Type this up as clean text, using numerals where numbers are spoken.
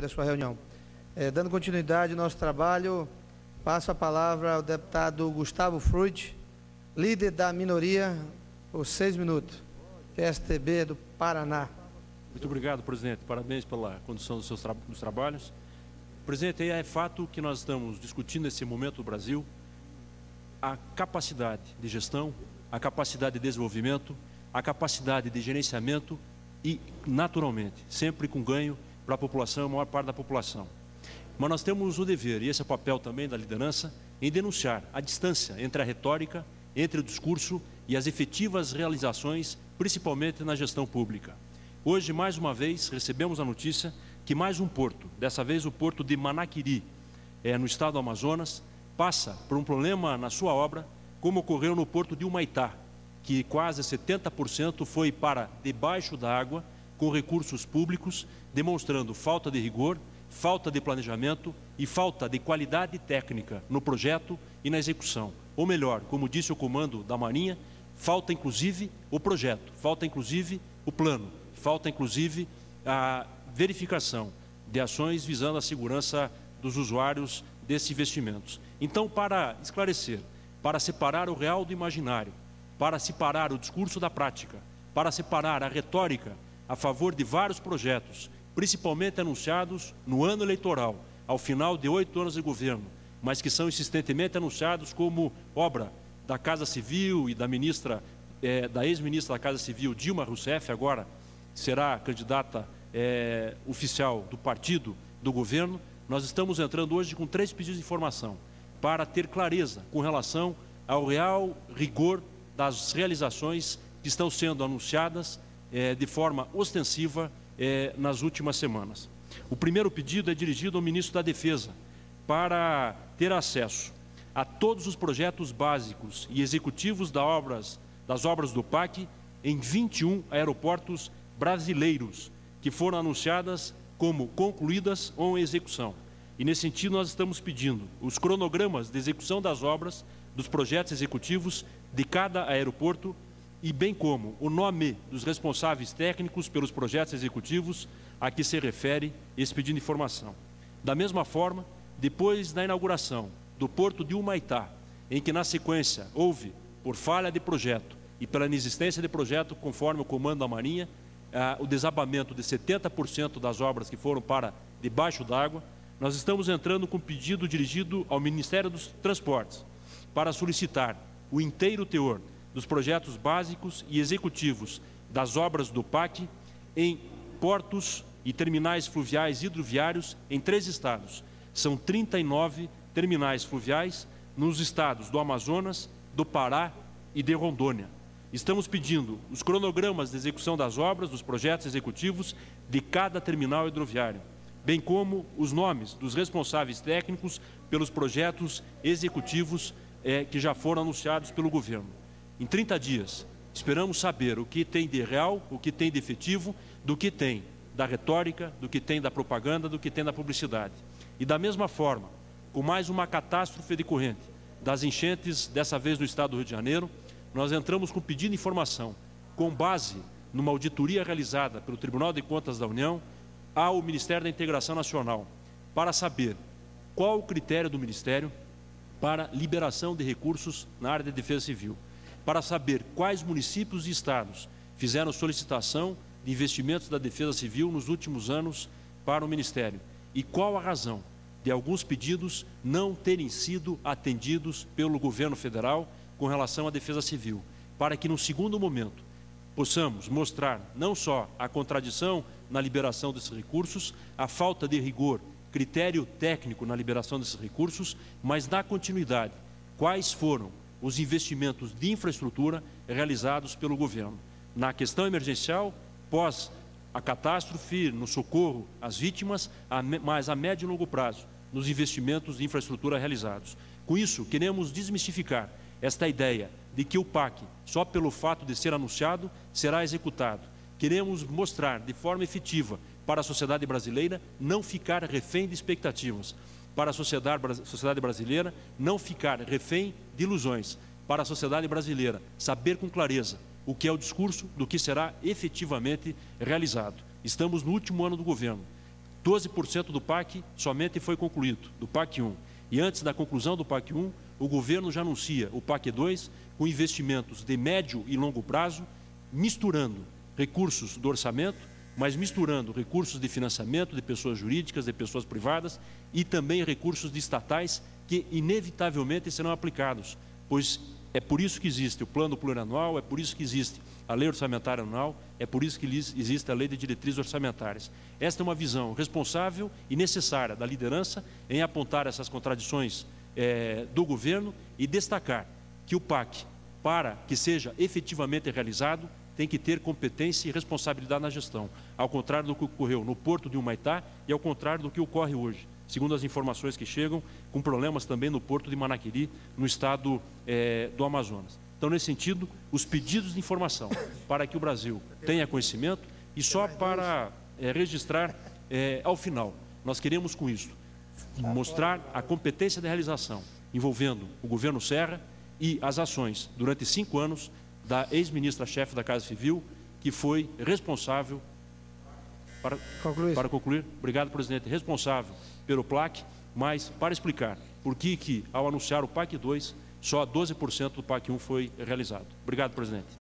depois da sua reunião. Dando continuidade ao nosso trabalho, passo a palavra ao deputado Gustavo Fruit, líder da minoria, por 6 minutos, PSTB do Paraná. Muito obrigado, presidente. Parabéns pela condução dos seus trabalhos. Presidente, é fato que nós estamos discutindo nesse momento do Brasil a capacidade de gestão, a capacidade de desenvolvimento, a capacidade de gerenciamento e, naturalmente, sempre com ganho para a população, a maior parte da população. Mas nós temos o dever, e esse é o papel também da liderança, em denunciar a distância entre a retórica, entre o discurso e as efetivas realizações, principalmente na gestão pública. Hoje, mais uma vez, recebemos a notícia que mais um porto, dessa vez o porto de Manaquiri, no estado do Amazonas, passa por um problema na sua obra, como ocorreu no porto de Humaitá, que quase 70% foi para debaixo da água, com recursos públicos, demonstrando falta de rigor, falta de planejamento e falta de qualidade técnica no projeto e na execução. Ou melhor, como disse o comando da Marinha, falta inclusive o projeto, falta inclusive o plano, falta inclusive a verificação de ações visando a segurança dos usuários desses investimentos. Então, para esclarecer, para separar o real do imaginário, para separar o discurso da prática, para separar a retórica a favor de vários projetos, principalmente anunciados no ano eleitoral, ao final de 8 anos de governo, mas que são insistentemente anunciados como obra da Casa Civil e da ex-ministra da Casa Civil, Dilma Rousseff, agora será candidata oficial do partido do governo. Nós estamos entrando hoje com 3 pedidos de informação para ter clareza com relação ao real rigor das realizações que estão sendo anunciadas de forma ostensiva nas últimas semanas. O primeiro pedido é dirigido ao ministro da Defesa para ter acesso a todos os projetos básicos e executivos das obras do PAC em 21 aeroportos brasileiros que foram anunciadas como concluídas ou em execução. E nesse sentido nós estamos pedindo os cronogramas de execução das obras, dos projetos executivos de cada aeroporto e bem como o nome dos responsáveis técnicos pelos projetos executivos a que se refere esse pedido de informação. Da mesma forma, depois da inauguração do porto de Humaitá, em que na sequência houve, por falha de projeto e pela inexistência de projeto conforme o comando da Marinha, o desabamento de 70% das obras que foram para debaixo d'água, nós estamos entrando com pedido dirigido ao Ministério dos Transportes para solicitar o inteiro teor dos projetos básicos e executivos das obras do PAC em portos e terminais fluviais e hidroviários em 3 estados. São 39 terminais fluviais nos estados do Amazonas, do Pará e de Rondônia. Estamos pedindo os cronogramas de execução das obras, dos projetos executivos de cada terminal hidroviário, bem como os nomes dos responsáveis técnicos pelos projetos executivos que já foram anunciados pelo governo. Em 30 dias, esperamos saber o que tem de real, o que tem de efetivo, do que tem da retórica, do que tem da propaganda, do que tem da publicidade. E da mesma forma, com mais uma catástrofe decorrente das enchentes, dessa vez no estado do Rio de Janeiro, nós entramos com pedido de informação, com base numa auditoria realizada pelo Tribunal de Contas da União ao Ministério da Integração Nacional, para saber qual o critério do Ministério para liberação de recursos na área de defesa civil, para saber quais municípios e estados fizeram solicitação de investimentos da defesa civil nos últimos anos para o Ministério e qual a razão de alguns pedidos não terem sido atendidos pelo governo federal com relação à defesa civil, para que no segundo momento possamos mostrar não só a contradição na liberação desses recursos, a falta de rigor, critério técnico na liberação desses recursos, mas na continuidade, quais foram os investimentos de infraestrutura realizados pelo governo. Na questão emergencial, pós a catástrofe, no socorro às vítimas, mas a médio e longo prazo, nos investimentos de infraestrutura realizados. Com isso, queremos desmistificar esta ideia de que o PAC, só pelo fato de ser anunciado, será executado. Queremos mostrar de forma efetiva para a sociedade brasileira não ficar refém de expectativas, para a sociedade brasileira não ficar refém de ilusões, para a sociedade brasileira saber com clareza o que é o discurso do que será efetivamente realizado. Estamos no último ano do governo. 12% do PAC somente foi concluído, do PAC 1. E antes da conclusão do PAC 1, o governo já anuncia o PAC 2 com investimentos de médio e longo prazo, misturando recursos do orçamento, mas misturando recursos de financiamento de pessoas jurídicas, de pessoas privadas e também recursos de estatais que inevitavelmente serão aplicados, pois é por isso que existe o plano plurianual, é por isso que existe a lei orçamentária anual, é por isso que existe a lei de diretrizes orçamentárias. Esta é uma visão responsável e necessária da liderança em apontar essas contradições do governo e destacar que o PAC, para que seja efetivamente realizado, tem que ter competência e responsabilidade na gestão, ao contrário do que ocorreu no Porto de Humaitá e ao contrário do que ocorre hoje, segundo as informações que chegam, com problemas também no Porto de Manaquiri, no estado do Amazonas. Então, nesse sentido, os pedidos de informação para que o Brasil tenha conhecimento e só para registrar ao final, nós queremos com isso mostrar a competência de realização envolvendo o governo Serra e as ações durante 5 anos da ex-ministra-chefe da Casa Civil, que foi responsável, para concluir, obrigado, presidente, responsável pelo PLAC, mas para explicar por que ao anunciar o PAC 2, só 12% do PAC 1 foi realizado. Obrigado, presidente.